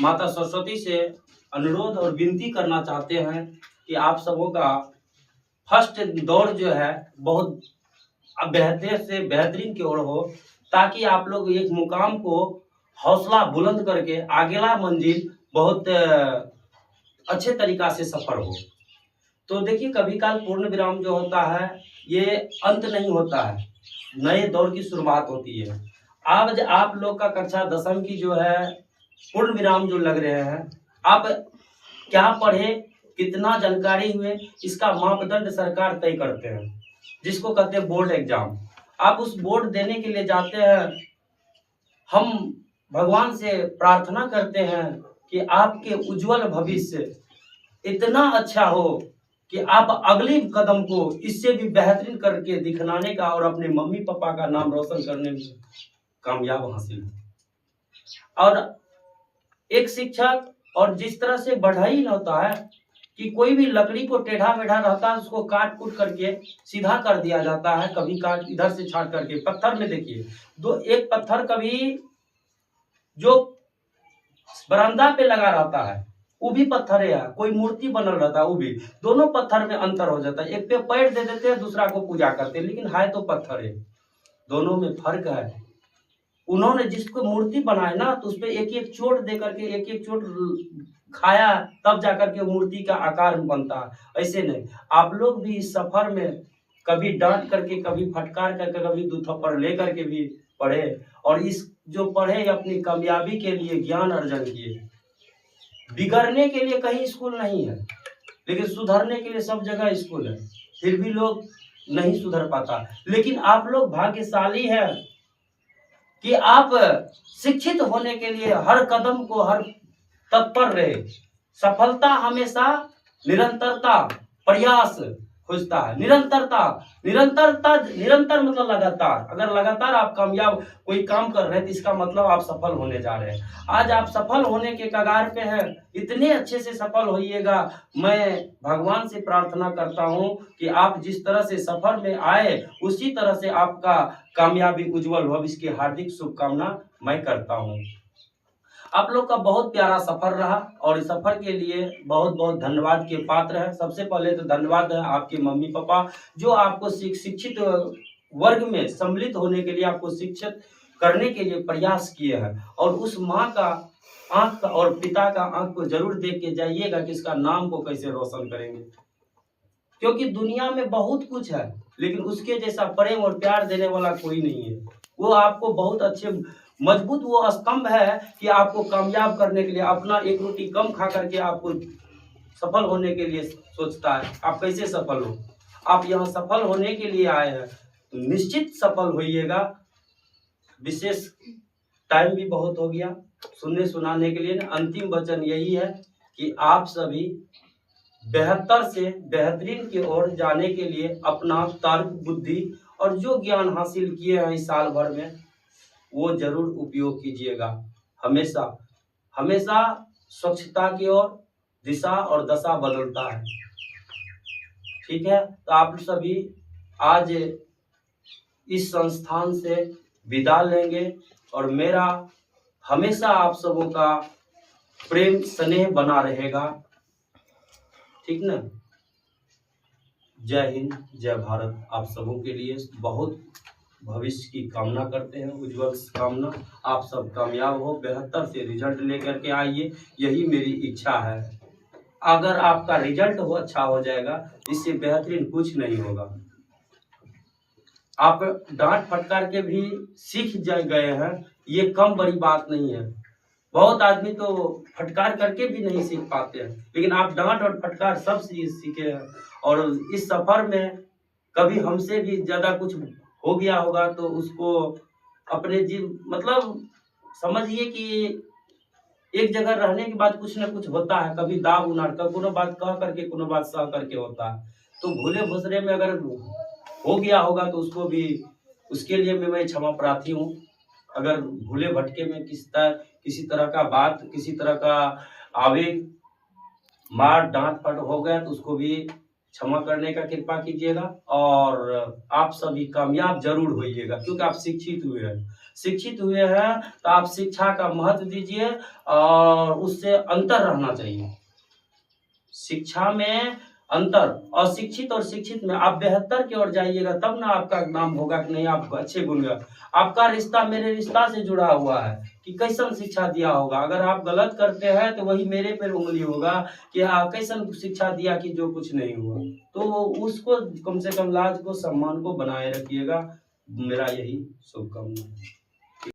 माता सरस्वती से अनुरोध और विनती करना चाहते हैं कि आप सबों का फर्स्ट दौर जो है बहुत बेहतर से बेहतरीन की ओर हो, ताकि आप लोग एक मुकाम को हौसला बुलंद करके अगला मंजिल बहुत अच्छे तरीका से सफर हो। तो देखिए, कभी काल पूर्ण विराम जो होता है ये अंत नहीं होता है, नए दौर की शुरुआत होती है। आज आप लोग का कक्षा 10वीं की जो है पूर्ण विराम जो लग रहे हैं, आप क्या पढ़े, कितना जानकारी हुए, इसका मापदंड सरकार तय करते हैं, जिसको कहते हैं बोर्ड एग्जाम। आप उस बोर्ड देने के लिए जाते हैं। हम भगवान से प्रार्थना करते हैं कि आपके उज्जवल भविष्य इतना अच्छा हो कि आप अगली कदम को इससे भी बेहतरीन करके दिखलाने का और अपने मम्मी पापा का नाम रोशन करने में कामयाब हासिल हो। और एक शिक्षक, और जिस तरह से बढ़ाई होता है कि कोई भी लकड़ी को टेढ़ा मेढ़ा रहता है उसको काट कूट करके सीधा कर दिया जाता है, कभी काट इधर से छाट करके। पत्थर में देखिए, एक पत्थर कभी जो बरामदा पे लगा रहता है वो भी पत्थर है, कोई मूर्ति बनल रहता है वो भी, दोनों पत्थर में अंतर हो जाता है। एक पे पैर दे देते हैं, दूसरा को पूजा करते हैं, लेकिन है तो पत्थर है, दोनों में फर्क है। उन्होंने जिसको मूर्ति बनाया ना, तो उसपे एक एक चोट दे करके, एक एक चोट खाया, तब जाकर के मूर्ति का आकार बनता है। ऐसे नहीं, आप लोग भी इस सफर में कभी डांट करके, कभी फटकार करके, कभी दो थप्पड़ ले करके भी पढ़े, और इस जो पढ़े अपनी कामयाबी के लिए ज्ञान अर्जन किए। बिगड़ने के लिए कहीं स्कूल नहीं है, लेकिन सुधरने के लिए सब जगह स्कूल है, फिर भी लोग नहीं सुधर पाता। लेकिन आप लोग भाग्यशाली है कि आप शिक्षित होने के लिए हर कदम को हर तत्पर रहे। सफलता हमेशा निरंतरता, प्रयास खोजता है। निरंतर मतलब लगातार। अगर लगातार आप कामयाब कोई काम कर रहे हैं तो इसका मतलब आप सफल होने जा रहे हैं। आज आप सफल होने के कगार पे हैं, इतने अच्छे से सफल होइएगा। मैं भगवान से प्रार्थना करता हूं कि आप जिस तरह से सफर में आए उसी तरह से आपका कामयाबी उज्जवल भविष्य की हार्दिक शुभकामना मैं करता हूं। आप लोग का बहुत प्यारा सफर रहा, और इस सफर के लिए बहुत बहुत धन्यवाद के पात्र है। सबसे पहले तो धन्यवाद है आपके मम्मी पापा, जो आपको शिक्षित वर्ग में सम्मिलित होने के लिए, आपको शिक्षित करने के लिए प्रयास किए हैं। और उस माँ का आंख और पिता का आंख को जरूर देख के जाइएगा कि इसका नाम को कैसे रोशन करेंगे, क्योंकि दुनिया में बहुत कुछ है, लेकिन उसके जैसा प्रेम और प्यार देने वाला कोई नहीं है। वो आपको बहुत अच्छे मजबूत वो स्तंभ है कि आपको कामयाब करने के लिए, अपना एक रोटी कम खा करके आपको सफल होने के लिए सोचता है। आप कैसे सफल हो? आप यहाँ सफल होने के लिए आए हैं, तो निश्चित सफल होइएगा। विशेष टाइम भी बहुत हो गया सुनने सुनाने के लिए। अंतिम वचन यही है कि आप सभी बेहतर से बेहतरीन की ओर जाने के लिए अपना तर्क बुद्धि और जो ज्ञान हासिल किए हैं इस साल भर में, वो जरूर उपयोग कीजिएगा। हमेशा हमेशा स्वच्छता की ओर दिशा और दशा बदलता है। ठीक है, तो आप सभी आज इस संस्थान से विदा लेंगे, और मेरा हमेशा आप सबों का प्रेम स्नेह बना रहेगा। ठीक ना? जय हिंद, जय भारत। आप सबों के लिए बहुत भविष्य की कामना करते हैं, उज्जवल कामना। आप सब कामयाब हो, बेहतर से रिजल्ट लेकर के आइए, यही मेरी इच्छा है। अगर आपका रिजल्ट हो अच्छा हो जाएगा, इससे बेहतरीन कुछ नहीं होगा। आप डांट फटकार के भी सीख गए हैं, ये कम बड़ी बात नहीं है। बहुत आदमी तो फटकार करके भी नहीं सीख पाते हैं, लेकिन आप डांट और फटकार सब सीखे हैं। और इस सफर में कभी हमसे भी ज्यादा कुछ हो गया होगा तो उसको अपने मतलब समझिए कि एक जगह रहने के बाद कुछ ना कुछ होता है, कभी दाब उनार का कोनो बात कह करके कोनो बात सह करके होता है। तो भूले भुसरे में अगर हो गया होगा तो उसको भी, उसके लिए मैं क्षमा प्रार्थी हूँ। अगर भूले भटके में किसी तरह का बात, किसी तरह का आवेग, मार डांट पट हो गया तो उसको भी क्षमा करने का कृपा कीजिएगा। और आप सभी कामयाब जरूर होइएगा, क्योंकि आप शिक्षित हुए हैं। शिक्षित हुए हैं तो आप शिक्षा का महत्व दीजिए और उससे अंतर रहना चाहिए। शिक्षा में अंतर, अशिक्षित और शिक्षित में आप बेहतर की ओर जाइएगा तब ना आपका नाम होगा कि नहीं आप अच्छे गुण। आपका रिश्ता मेरे रिश्ता से जुड़ा हुआ है कि कैसन शिक्षा दिया होगा। अगर आप गलत करते हैं तो वही मेरे पर उंगली होगा कि हाँ कैसन शिक्षा दिया कि जो कुछ नहीं हुआ। तो उसको कम से कम लाज को सम्मान को बनाए रखिएगा। मेरा यही शुभकामना है।